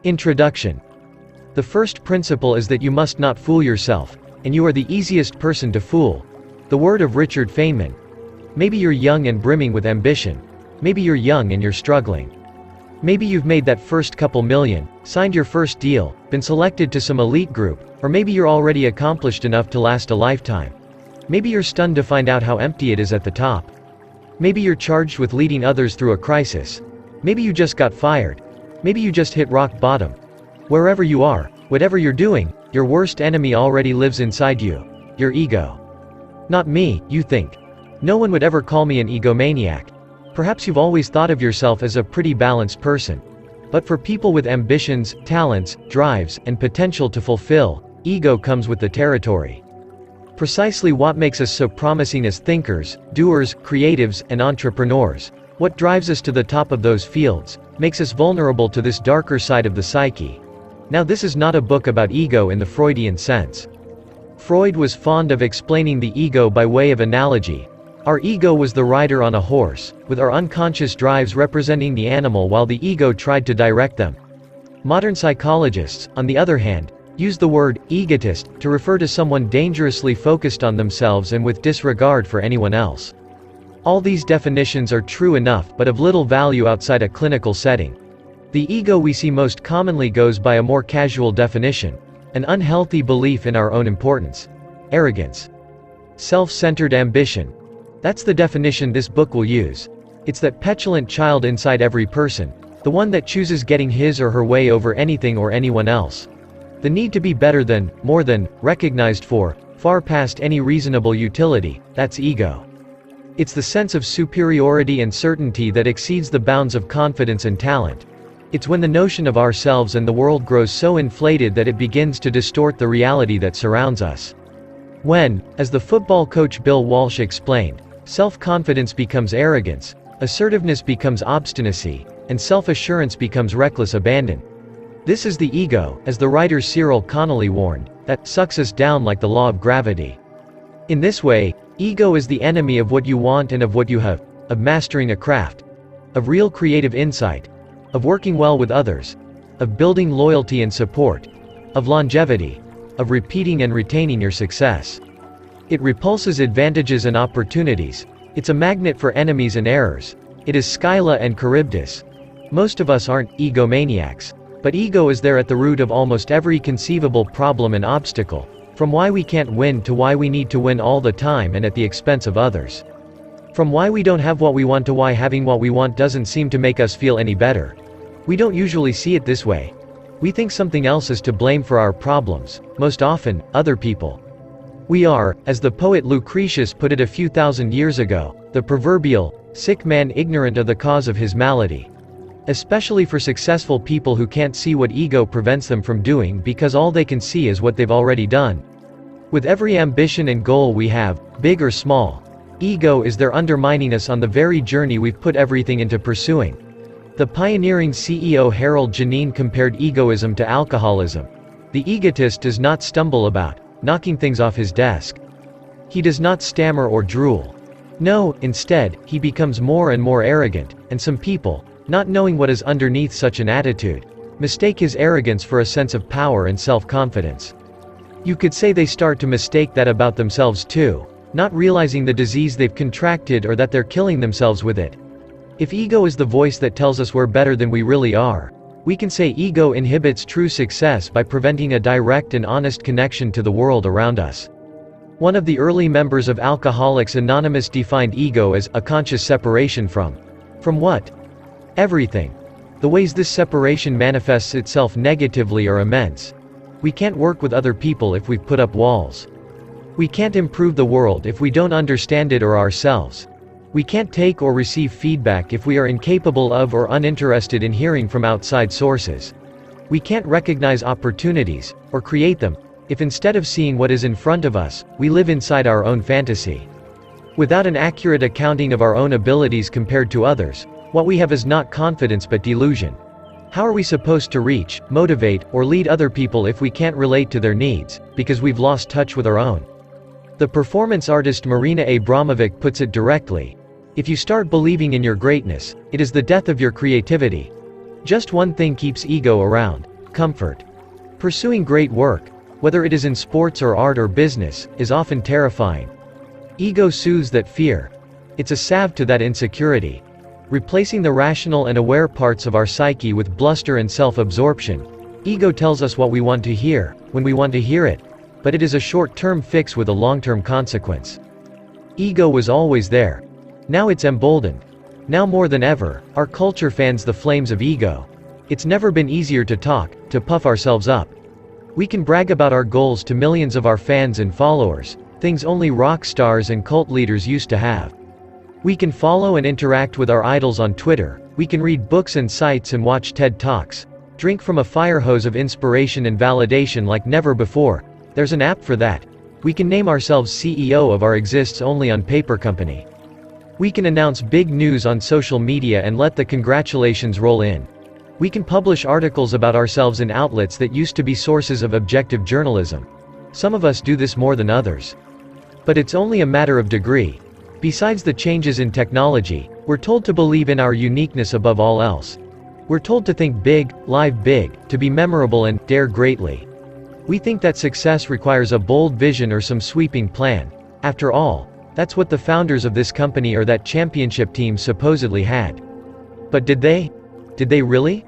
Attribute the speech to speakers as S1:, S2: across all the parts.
S1: Introduction. The first principle is that you must not fool yourself, and you are the easiest person to fool. The word of Richard Feynman. Maybe you're young and brimming with ambition. Maybe you're young and you're struggling. Maybe you've made that first couple million, signed your first deal, been selected to some elite group, or maybe you're already accomplished enough to last a lifetime. Maybe you're stunned to find out how empty it is at the top. Maybe you're charged with leading others through a crisis. Maybe you just got fired. Maybe you just hit rock bottom. Wherever you are, whatever you're doing, your worst enemy already lives inside you. Your ego. Not me, you think. No one would ever call me an egomaniac. Perhaps you've always thought of yourself as a pretty balanced person. But for people with ambitions, talents, drives, and potential to fulfill, ego comes with the territory. Precisely what makes us so promising as thinkers, doers, creatives, and entrepreneurs, what drives us to the top of those fields, makes us vulnerable to this darker side of the psyche. Now, this is not a book about ego in the Freudian sense. Freud was fond of explaining the ego by way of analogy. Our ego was the rider on a horse, with our unconscious drives representing the animal while the ego tried to direct them. Modern psychologists, on the other hand, use the word egotist to refer to someone dangerously focused on themselves and with disregard for anyone else. All these definitions are true enough but of little value outside a clinical setting. The ego we see most commonly goes by a more casual definition: an unhealthy belief in our own importance. Arrogance. Self-centered ambition. That's the definition this book will use. It's that petulant child inside every person, the one that chooses getting his or her way over anything or anyone else. The need to be better than, more than, recognized for, far past any reasonable utility, that's ego. It's the sense of superiority and certainty that exceeds the bounds of confidence and talent. It's when the notion of ourselves and the world grows so inflated that it begins to distort the reality that surrounds us. When, as the football coach Bill Walsh explained, self-confidence becomes arrogance, assertiveness becomes obstinacy, and self-assurance becomes reckless abandon. This is the ego, as the writer Cyril Connolly warned, that sucks us down like the law of gravity. In this way, ego is the enemy of what you want and of what you have, of mastering a craft, of real creative insight, of working well with others, of building loyalty and support, of longevity, of repeating and retaining your success. It repulses advantages and opportunities. It's a magnet for enemies and errors. It is Scylla and Charybdis. Most of us aren't egomaniacs. But ego is there at the root of almost every conceivable problem and obstacle, from why we can't win to why we need to win all the time and at the expense of others. From why we don't have what we want to why having what we want doesn't seem to make us feel any better. We don't usually see it this way. We think something else is to blame for our problems, most often, other people. We are, as the poet Lucretius put it a few thousand years ago, the proverbial, sick man ignorant of the cause of his malady. Especially for successful people who can't see what ego prevents them from doing because all they can see is what they've already done. With every ambition and goal we have, big or small, ego is there undermining us on the very journey we've put everything into pursuing. The pioneering CEO Harold Janine compared egoism to alcoholism. The egotist does not stumble about, knocking things off his desk. He does not stammer or drool. No, instead, he becomes more and more arrogant, and some people, not knowing what is underneath such an attitude, mistake his arrogance for a sense of power and self-confidence. You could say they start to mistake that about themselves too, not realizing the disease they've contracted or that they're killing themselves with it. If ego is the voice that tells us we're better than we really are, we can say ego inhibits true success by preventing a direct and honest connection to the world around us. One of the early members of Alcoholics Anonymous defined ego as a conscious separation from what? Everything. The ways this separation manifests itself negatively are immense. We can't work with other people if we've put up walls. We can't improve the world if we don't understand it or ourselves. We can't take or receive feedback if we are incapable of or uninterested in hearing from outside sources. We can't recognize opportunities, or create them, if instead of seeing what is in front of us, we live inside our own fantasy. Without an accurate accounting of our own abilities compared to others, what we have is not confidence but delusion. How are we supposed to reach, motivate, or lead other people if we can't relate to their needs, because we've lost touch with our own? The performance artist Marina Abramovic puts it directly: if you start believing in your greatness, it is the death of your creativity. Just one thing keeps ego around: comfort. Pursuing great work, whether it is in sports or art or business, is often terrifying. Ego soothes that fear. It's a salve to that insecurity. Replacing the rational and aware parts of our psyche with bluster and self-absorption. Ego tells us what we want to hear, when we want to hear it, but it is a short-term fix with a long-term consequence. Ego was always there. Now it's emboldened. Now more than ever, our culture fans the flames of ego. It's never been easier to talk, to puff ourselves up. We can brag about our goals to millions of our fans and followers, things only rock stars and cult leaders used to have. We can follow and interact with our idols on Twitter, we can read books and sites and watch TED Talks, drink from a fire hose of inspiration and validation like never before. There's an app for that. We can name ourselves CEO of our exists only on paper company. We can announce big news on social media and let the congratulations roll in. We can publish articles about ourselves in outlets that used to be sources of objective journalism. Some of us do this more than others. But it's only a matter of degree. Besides the changes in technology, we're told to believe in our uniqueness above all else. We're told to think big, live big, to be memorable and dare greatly. We think that success requires a bold vision or some sweeping plan. After all, that's what the founders of this company or that championship team supposedly had. But did they? Did they really?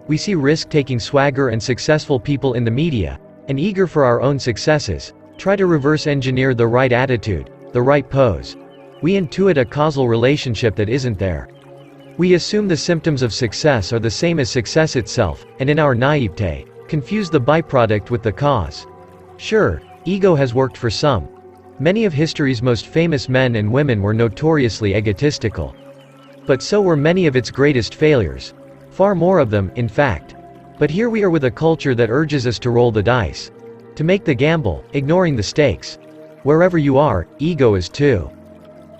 S1: We see risk-taking swagger and successful people in the media, and eager for our own successes, try to reverse engineer the right attitude, the right pose. We intuit a causal relationship that isn't there. We assume the symptoms of success are the same as success itself, and in our naivete, confuse the byproduct with the cause. Sure, ego has worked for some. Many of history's most famous men and women were notoriously egotistical. But so were many of its greatest failures. Far more of them, in fact. But here we are with a culture that urges us to roll the dice. To make the gamble, ignoring the stakes. Wherever you are, ego is too.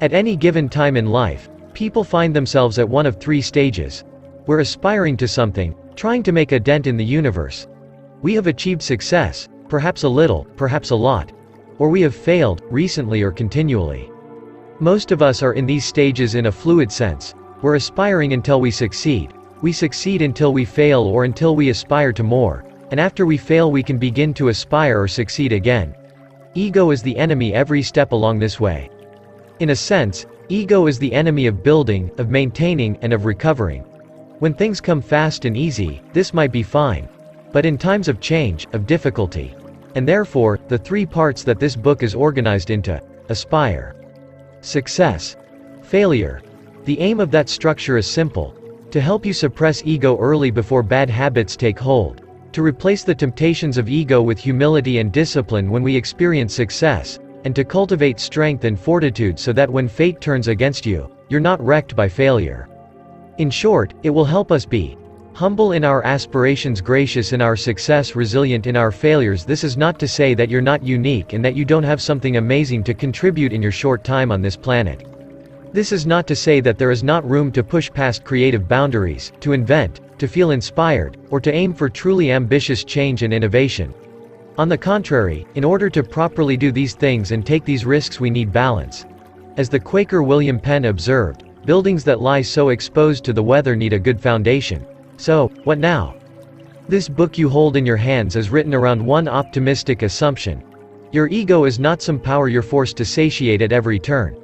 S1: At any given time in life, people find themselves at one of three stages. We're aspiring to something, trying to make a dent in the universe. We have achieved success, perhaps a little, perhaps a lot. Or we have failed, recently or continually. Most of us are in these stages in a fluid sense. We're aspiring until we succeed. We succeed until we fail or until we aspire to more, and after we fail we can begin to aspire or succeed again. Ego is the enemy every step along this way. In a sense, ego is the enemy of building, of maintaining, and of recovering. When things come fast and easy, this might be fine. But in times of change, of difficulty. And therefore, the three parts that this book is organized into: aspire, success, failure. The aim of that structure is simple. To help you suppress ego early before bad habits take hold. To replace the temptations of ego with humility and discipline when we experience success, and to cultivate strength and fortitude so that when fate turns against you, you're not wrecked by failure. In short, it will help us be humble in our aspirations, gracious in our success, resilient in our failures. This is not to say that you're not unique and that you don't have something amazing to contribute in your short time on this planet. This is not to say that there is not room to push past creative boundaries, to invent, to feel inspired, or to aim for truly ambitious change and innovation. On the contrary, in order to properly do these things and take these risks we need balance. As the Quaker William Penn observed, buildings that lie so exposed to the weather need a good foundation. So, what now? This book you hold in your hands is written around one optimistic assumption. Your ego is not some power you're forced to satiate at every turn.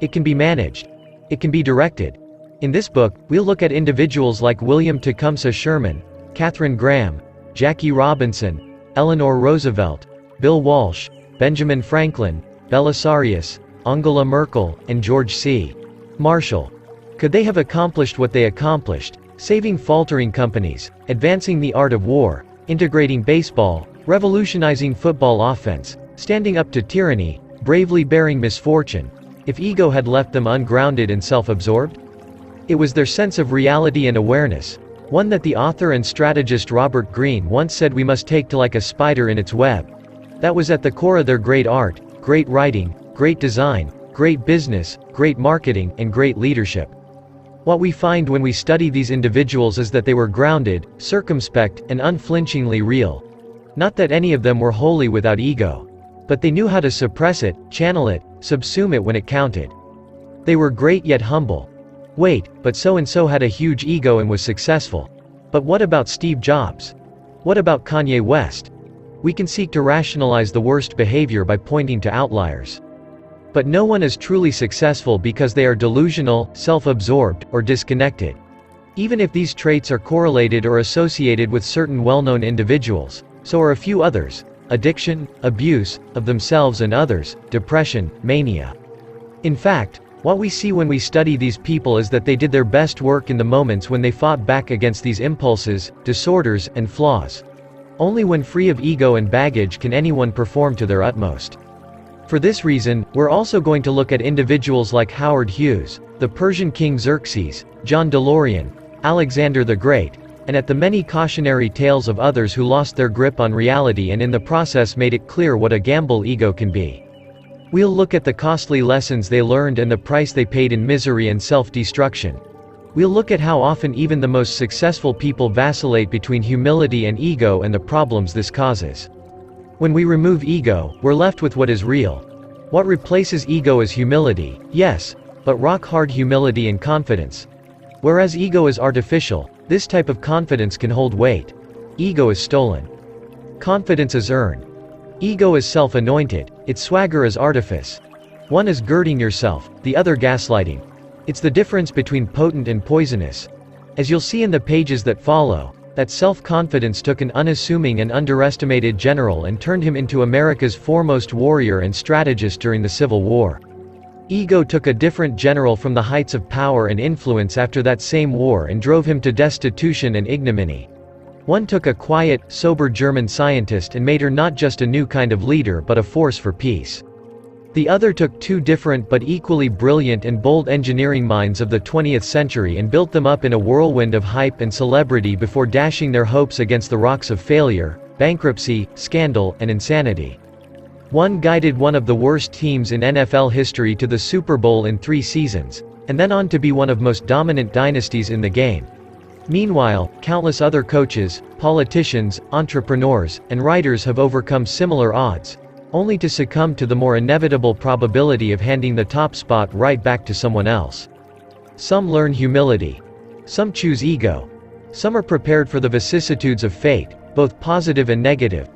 S1: It can be managed. It can be directed. In this book, we'll look at individuals like William Tecumseh Sherman, Katharine Graham, Jackie Robinson, Eleanor Roosevelt, Bill Walsh, Benjamin Franklin, Belisarius, Angela Merkel, and George C. Marshall. Could they have accomplished what they accomplished, saving faltering companies, advancing the art of war, integrating baseball, revolutionizing football offense, standing up to tyranny, bravely bearing misfortune, if ego had left them ungrounded and self-absorbed? It was their sense of reality and awareness, one that the author and strategist Robert Greene once said we must take to like a spider in its web. That was at the core of their great art, great writing, great design, great business, great marketing, and great leadership. What we find when we study these individuals is that they were grounded, circumspect, and unflinchingly real. Not that any of them were wholly without ego. But they knew how to suppress it, channel it, subsume it when it counted. They were great yet humble. Wait, but so-and-so had a huge ego and was successful. But what about Steve Jobs? What about Kanye West? We can seek to rationalize the worst behavior by pointing to outliers. But no one is truly successful because they are delusional, self-absorbed, or disconnected. Even if these traits are correlated or associated with certain well-known individuals, so are a few others: addiction, abuse, of themselves and others, depression, mania. In fact, what we see when we study these people is that they did their best work in the moments when they fought back against these impulses, disorders, and flaws. Only when free of ego and baggage can anyone perform to their utmost. For this reason, we're also going to look at individuals like Howard Hughes, the Persian king Xerxes, John DeLorean, Alexander the Great, and at the many cautionary tales of others who lost their grip on reality and in the process made it clear what a gamble ego can be. We'll look at the costly lessons they learned and the price they paid in misery and self-destruction. We'll look at how often even the most successful people vacillate between humility and ego and the problems this causes. When we remove ego, we're left with what is real. What replaces ego is humility, yes, but rock-hard humility and confidence. Whereas ego is artificial, this type of confidence can hold weight. Ego is stolen. Confidence is earned. Ego is self-anointed, its swagger is artifice. One is girding yourself, the other gaslighting. It's the difference between potent and poisonous. As you'll see in the pages that follow, that self-confidence took an unassuming and underestimated general and turned him into America's foremost warrior and strategist during the Civil War. Ego took a different general from the heights of power and influence after that same war and drove him to destitution and ignominy. One took a quiet, sober German scientist and made her not just a new kind of leader but a force for peace. The other took two different but equally brilliant and bold engineering minds of the 20th century and built them up in a whirlwind of hype and celebrity before dashing their hopes against the rocks of failure, bankruptcy, scandal, and insanity. One guided one of the worst teams in NFL history to the Super Bowl in 3 seasons, and then on to be one of most dominant dynasties in the game. Meanwhile, countless other coaches, politicians, entrepreneurs, and writers have overcome similar odds, only to succumb to the more inevitable probability of handing the top spot right back to someone else. Some learn humility. Some choose ego. Some are prepared for the vicissitudes of fate, both positive and negative.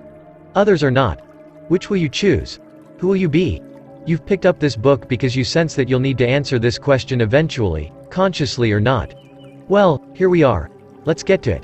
S1: Others are not. Which will you choose? Who will you be? You've picked up this book because you sense that you'll need to answer this question eventually, consciously or not. Well, here we are. Let's get to it.